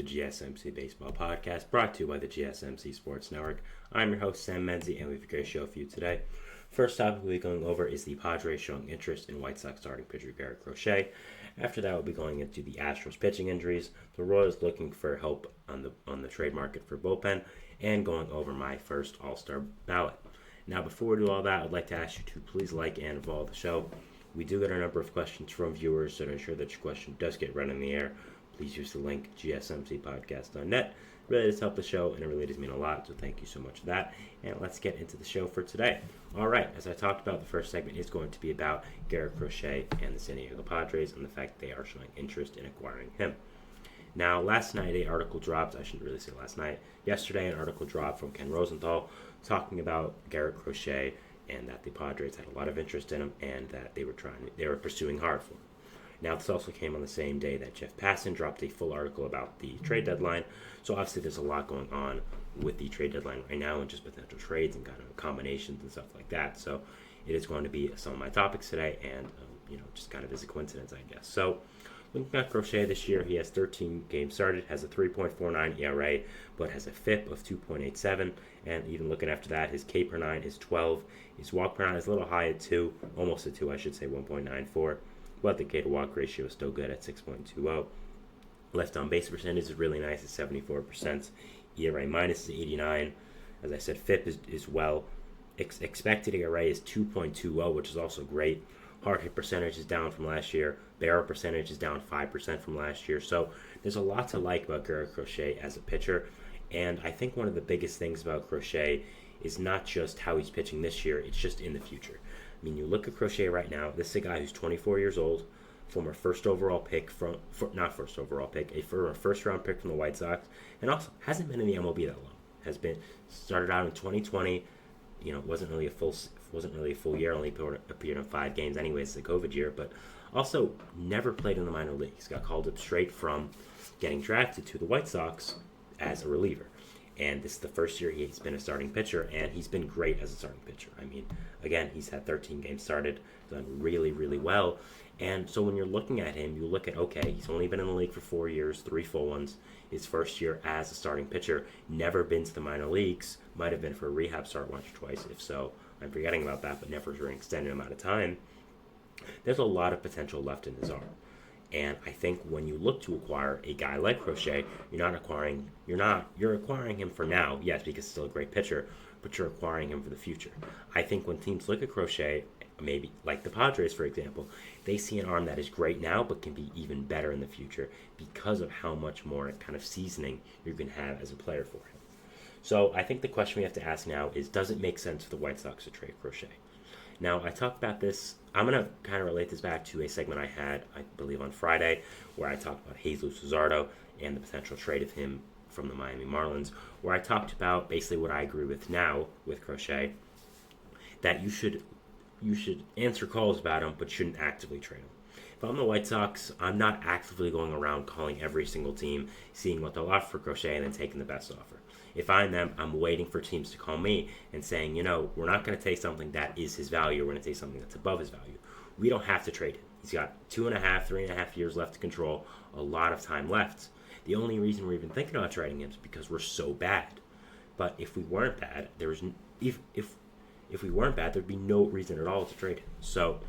GSMC Baseball Podcast, brought to you by the GSMC Sports Network. I'm your host, Sam Menzie, and we have a great show for you today. First topic we'll be going over is the Padres showing interest in White Sox starting pitcher Garrett Crochet. After that, we'll be going into the Astros pitching injuries, the Royals looking for help on the trade market for bullpen, and going over my first All-Star ballot. Now, before we do all that, I'd like to ask you to please like and follow the show. We do get a number of questions from viewers, so to ensure that your question does get read in the air, please use the link gsmcpodcast.net. It really does help the show, and it really does mean a lot, so thank you so much for that. And let's get into the show for today. All right, as I talked about, the first segment is going to be about Garrett Crochet and the San Diego Padres and the fact they are showing interest in acquiring him. Now, last night, an article dropped. I shouldn't really say last night. Yesterday, an article dropped from Ken Rosenthal talking about Garrett Crochet and that the Padres had a lot of interest in him and that they were pursuing hard for him. Now, this also came on the same day that Jeff Passan dropped a full article about the trade deadline. So obviously there's a lot going on with the trade deadline right now and just potential trades and kind of combinations and stuff like that. So it is going to be some of my topics today and, just kind of as a coincidence, I guess. So looking at Crochet this year, he has 13 games started, has a 3.49 ERA, but has a FIP of 2.87. And even looking after that, his K per 9 is 12. His walk per 9 is a little high at 2, almost a 2, I should say, 1.94. But the K to walk ratio is still good at 6.20. Left on base percentage is really nice at 74%. ERA minus is 89. As I said, FIP is well. Expected ERA is 2.20, which is also great. Hard hit percentage is down from last year. Barrel percentage is down 5% from last year. So there's a lot to like about Garrett Crochet as a pitcher. And I think one of the biggest things about Crochet is not just how he's pitching this year, it's just in the future. I mean, you look at Crochet right now, this is a guy who's 24 years old, former first overall pick a first round pick from the White Sox, and also hasn't been in the MLB that long. Has been started out in 2020, wasn't really a full year, only appeared in 5 games anyways, it's the COVID year, but also never played in the minor leagues. Got called up straight from getting drafted to the White Sox as a reliever. And this is the first year he's been a starting pitcher, and he's been great as a starting pitcher. I mean, again, he's had 13 games started, done really, really well. And so when you're looking at him, you look at, okay, he's only been in the league for 4 years, 3 full ones. His first year as a starting pitcher, never been to the minor leagues, might have been for a rehab start once or twice. If so, I'm forgetting about that, but never for an extended amount of time. There's a lot of potential left in his arm. And I think when you look to acquire a guy like Crochet, you're acquiring him for now, yes, because he's still a great pitcher, but you're acquiring him for the future. I think when teams look at Crochet, maybe like the Padres, for example, they see an arm that is great now, but can be even better in the future because of how much more kind of seasoning you're going to have as a player for him. So I think the question we have to ask now is, does it make sense for the White Sox to trade Crochet? Now, I talked about this. I'm going to kind of relate this back to a segment I had, I believe, on Friday, where I talked about Jesus Luzardo and the potential trade of him from the Miami Marlins, where I talked about basically what I agree with now with Crochet, that you should answer calls about him, but shouldn't actively trade him. If I'm the White Sox, I'm not actively going around calling every single team, seeing what they'll offer for Crochet, and then taking the best offer. If I'm them, I'm waiting for teams to call me and saying, we're not going to take something that is his value. We're going to take something that's above his value. We don't have to trade him. He's got 3.5 years left to control, a lot of time left. The only reason we're even thinking about trading him is because we're so bad. But if we weren't bad, if we weren't bad, there'd be no reason at all to trade him. So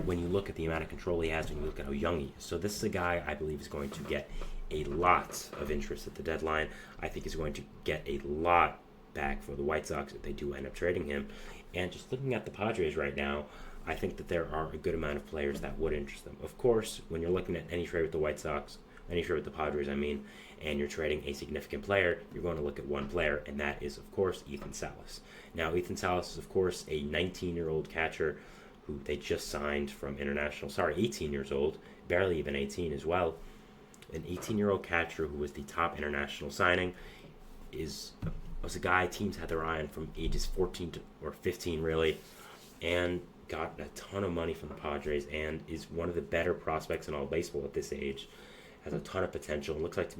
when you look at the amount of control he has, when you look at how young he is, so this is a guy I believe is going to get a lot of interest at the deadline. I think he's going to get a lot back for the White Sox if they do end up trading him. And just looking at the Padres right now, I think that there are a good amount of players that would interest them. Of course, when you're looking at any trade with the White Sox, any trade with the Padres, and you're trading a significant player, you're going to look at one player, and that is, of course, Ethan Salas. Now, Ethan Salas is, of course, a 19-year-old catcher who they just signed from 18 years old, barely even 18 as well. An 18-year-old catcher who was the top international signing was a guy teams had their eye on from ages 14 or 15, really, and got a ton of money from the Padres and is one of the better prospects in all baseball at this age. Has a ton of potential. Looks like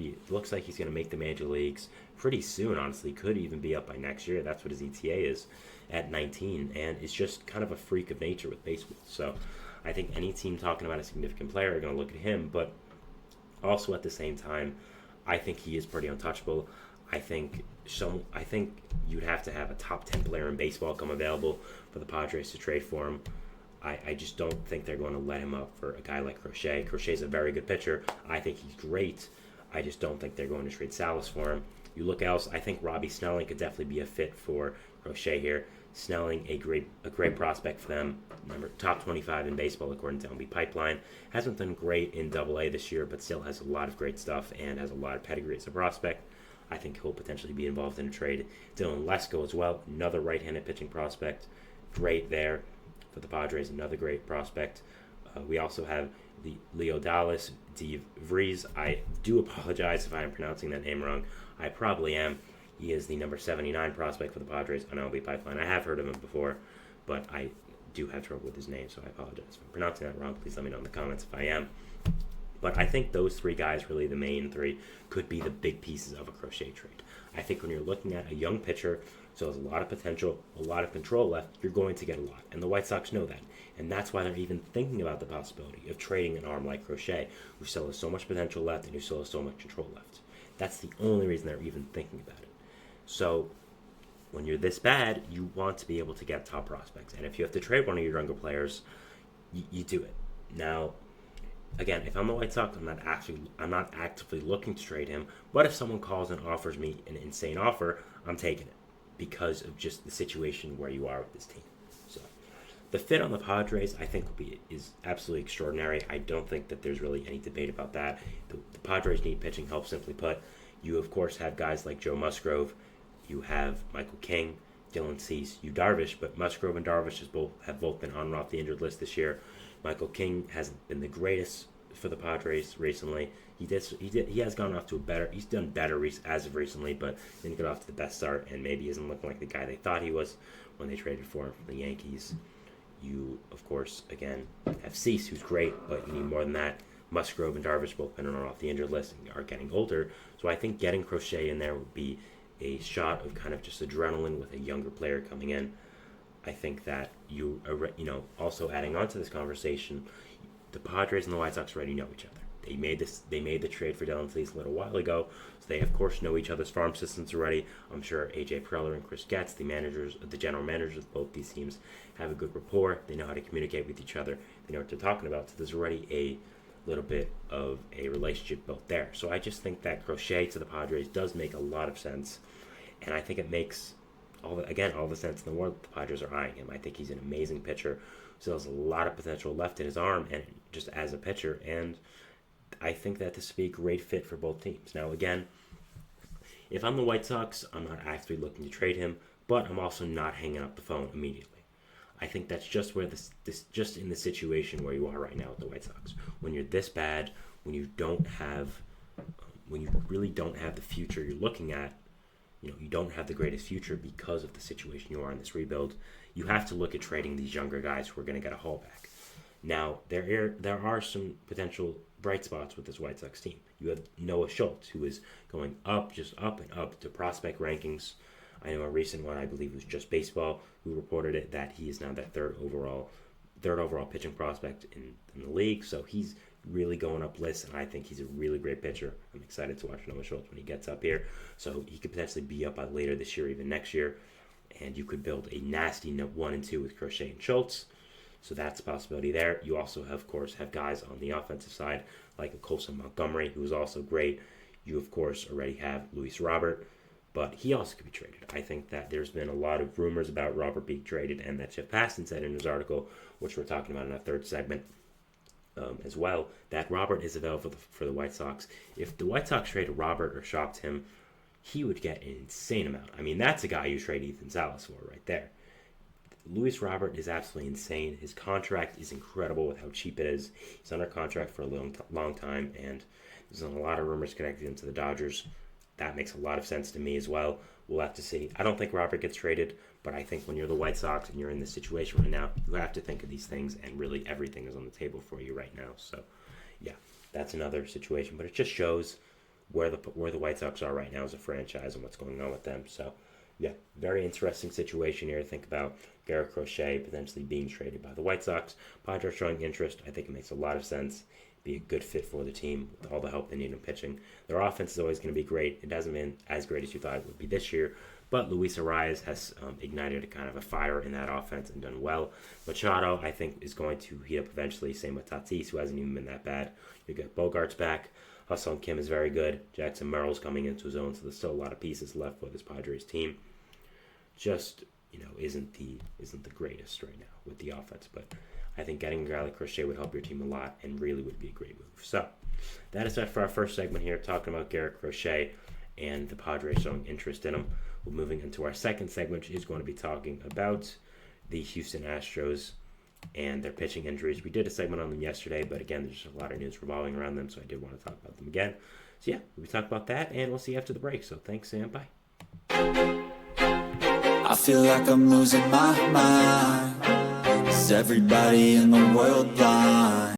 he's going to make the major leagues pretty soon. Honestly, could even be up by next year. That's what his ETA is at 19, and is just kind of a freak of nature with baseball. So I think any team talking about a significant player are going to look at him, but also at the same time, I think he is pretty untouchable. I think you'd have to have a top 10 player in baseball come available for the Padres to trade for him. I just don't think they're going to let him up for a guy like Crochet. Crochet's a very good pitcher. I think he's great. I just don't think they're going to trade Salas for him. You look else, I think Robbie Snelling could definitely be a fit for Crochet here. Snelling, a great prospect for them. Number top 25 in baseball according to MLB Pipeline. Hasn't done great in Double-A this year, but still has a lot of great stuff and has a lot of pedigree as a prospect. I think he'll potentially be involved in a trade. Dylan Lesko as well, another right-handed pitching prospect. Great there for the Padres, another great prospect. We also have the Leo Dallas de Vries. I do apologize if I am pronouncing that name wrong. I probably am. He is the number 79 prospect for the Padres on MLB Pipeline. I have heard of him before, but I do have trouble with his name, so I apologize. If I'm pronouncing that wrong, please let me know in the comments if I am. But I think those three guys, really the main three, could be the big pieces of a Crochet trade. I think when you're looking at a young pitcher, so has a lot of potential, a lot of control left, you're going to get a lot. And the White Sox know that. And that's why they're even thinking about the possibility of trading an arm like Crochet, who still has so much potential left and who still has so much control left. That's the only reason they're even thinking about it. So when you're this bad, you want to be able to get top prospects. And if you have to trade one of your younger players, you do it. Now, again, if I'm the White Sox, I'm not actively looking to trade him. But if someone calls and offers me an insane offer, I'm taking it because of just the situation where you are with this team. So the fit on the Padres, I think, is absolutely extraordinary. I don't think that there's really any debate about that. The Padres need pitching help, simply put. You, of course, have guys like Joe Musgrove. You have Michael King, Dylan Cease, Yu Darvish, but Musgrove and Darvish have both been on and off the injured list this year. Michael King hasn't been the greatest for the Padres recently. He has gone off to a better. He's done better as of recently, but didn't get off to the best start, and maybe isn't looking like the guy they thought he was when they traded for him from the Yankees. You, of course, again have Cease, who's great, but you need more than that. Musgrove and Darvish both been on and off the injured list and are getting older, so I think getting Crochet in there would be a shot of kind of just adrenaline with a younger player coming in. I think that also adding on to this conversation, the Padres and the White Sox already know each other. They made the trade for Dylan Cease a little while ago, so they of course know each other's farm systems already. I'm sure AJ Preller and Chris Getz, the general managers of both these teams, have a good rapport. They know how to communicate with each other. They know what they're talking about. So there's already a little bit of a relationship built there. So I just think that Crochet to the Padres does make a lot of sense, and I think it makes all the sense in the world. The Padres are eyeing him. I think he's an amazing pitcher. Still has a lot of potential left in his arm, and just as a pitcher, and I think that this would be a great fit for both teams. Now, again, if I'm the White Sox, I'm not actively looking to trade him, but I'm also not hanging up the phone immediately. I think that's just where just in the situation where you are right now with the White Sox. When you're this bad, when you really don't have the future you're looking at, you don't have the greatest future because of the situation you are in this rebuild. You have to look at trading these younger guys who are going to get a haul back. Now, there are some potential bright spots with this White Sox team. You have Noah Schultz, who is going up, just up and up to prospect rankings. I know a recent one, I believe, was Just Baseball, who reported it that he is now that third overall pitching prospect in the league. So he's really going up lists, and I think he's a really great pitcher. I'm excited to watch Noah Schultz when he gets up here. So he could potentially be up by later this year, even next year. And you could build a nasty 1 and 2 with Crochet and Schultz. So that's a possibility there. You also, of course, have guys on the offensive side like a Colson Montgomery, who is also great. You, of course, already have Luis Robert, but he also could be traded. I think that there's been a lot of rumors about Robert being traded, and that Jeff Passan said in his article, which we're talking about in our third segment as well, that Robert is available for the White Sox. If the White Sox traded Robert or shopped him, he would get an insane amount. I mean, that's a guy you trade Ethan Salas for right there. Luis Robert is absolutely insane. His contract is incredible with how cheap it is. He's under contract for a long time, and there's a lot of rumors connecting him to the Dodgers. That makes a lot of sense to me as well. We'll have to see. I don't think Robert gets traded, but I think when you're the White Sox and you're in this situation right now, you have to think of these things, and really everything is on the table for you right now. So, yeah, that's another situation. But it just shows where the White Sox are right now as a franchise and what's going on with them. So, yeah, very interesting situation here to think about. Garrett Crochet potentially being traded by the White Sox. Padres showing interest. I think it makes a lot of sense be a good fit for the team with all the help they need in pitching. Their offense is always going to be great. It hasn't been as great as you thought it would be this year, but Luis Arias has ignited a kind of a fire in that offense and done well. Machado, I think, is going to heat up eventually. Same with Tatis, who hasn't even been that bad. You got Bogarts back. Ha-Seong Kim is very good. Jackson Merrill's coming into his own, so there's still a lot of pieces left for this Padres team. Just, isn't the greatest right now with the offense, but I think getting a guy like Crochet would help your team a lot and really would be a great move. So that is it for our first segment here, talking about Garrett Crochet and the Padres showing interest in him. We're moving into our second segment, which is going to be talking about the Houston Astros and their pitching injuries. We did a segment on them yesterday, but again, there's just a lot of news revolving around them, so I did want to talk about them again. So yeah, we'll talk about that, and we'll see you after the break. So thanks, and bye. I feel like I'm losing my mind. Is everybody in the world blind?